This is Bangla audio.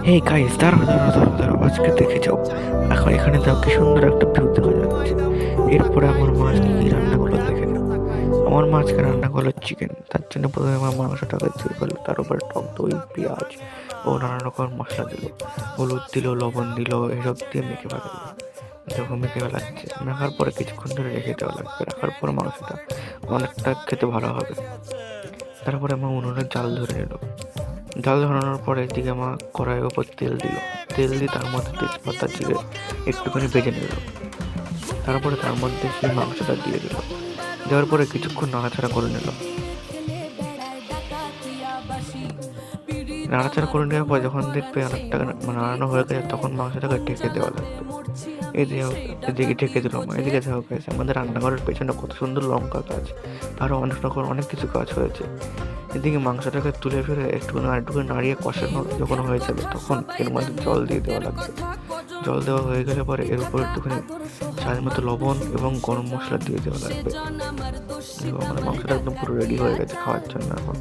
এই গাইস, দাঁড়াও দাঁড়াও দাঁড়াও দাঁড়াও, আজকে দেখে যাও। এখন এখানে দাও, কি সুন্দর একটা ভিউ দেখা যাচ্ছে। এরপরে আমার মা আজকে কি রান্না করলো দেখে নাও। আমার মা আজকে রান্না করলো চিকেন। তার জন্য প্রথমে আমার মাংসটাকে ধুয়ে ফেললো, তার উপরে টক দই, পেঁয়াজ ও নানা রকম মশলা দিল, হলুদ দিল, লবণ দিল, এসব দিয়ে মেখে ফেললো। দেখো মেখে ফেলাচ্ছে, মাখার পরে কিছুক্ষণ ধরে রেখে দেওয়া লাগবে। রাখার পর মাংসটা অনেকটা খেতে ভালো হবে। তারপরে আমার উনুনে জাল ধরে এলো। জাল ধরানোর পরে এদিকে আমার কড়াইয়ের ওপর তেল দিল। তেল দিয়ে তার মধ্যে তেজপাতা জিরে একটুখানি ভেজে নিল। তারপরে তার মধ্যে সেই মাংসটা দিয়ে দিল। দেওয়ার পরে কিছুক্ষণ নাড়াচাড়া করে নিল। নাড়াচাড়া করে নেওয়ার পর যখন দেখবে অনেকটা নাড়ানো হয়ে গেছে, তখন মাংসটাকে ঢেকে দেওয়া লাগবে। এদিকে ঢেকে দিলাম। এদিকে দেখো গেছে আমাদের রান্নাঘরের পেছনে কত সুন্দর লঙ্কা গাছ, আরও অনেক রকম অনেক কিছু গাছ হয়েছে। এদিকে মাংসটাকে তুলে ফেলে একটুখানি নাড়িয়ে কষানো যখন হয়ে যাবে, তখন এর মধ্যে জল দিয়ে দেওয়া লাগবে। জল দেওয়া হয়ে গেলে পরে এর উপর একটুখানি স্বাদ মতো লবণ এবং গরম মশলা দিয়ে দেওয়া লাগবে। এবং আমাদের মাংসটা একদম পুরো রেডি হয়ে গেছে খাওয়ার জন্য এখন।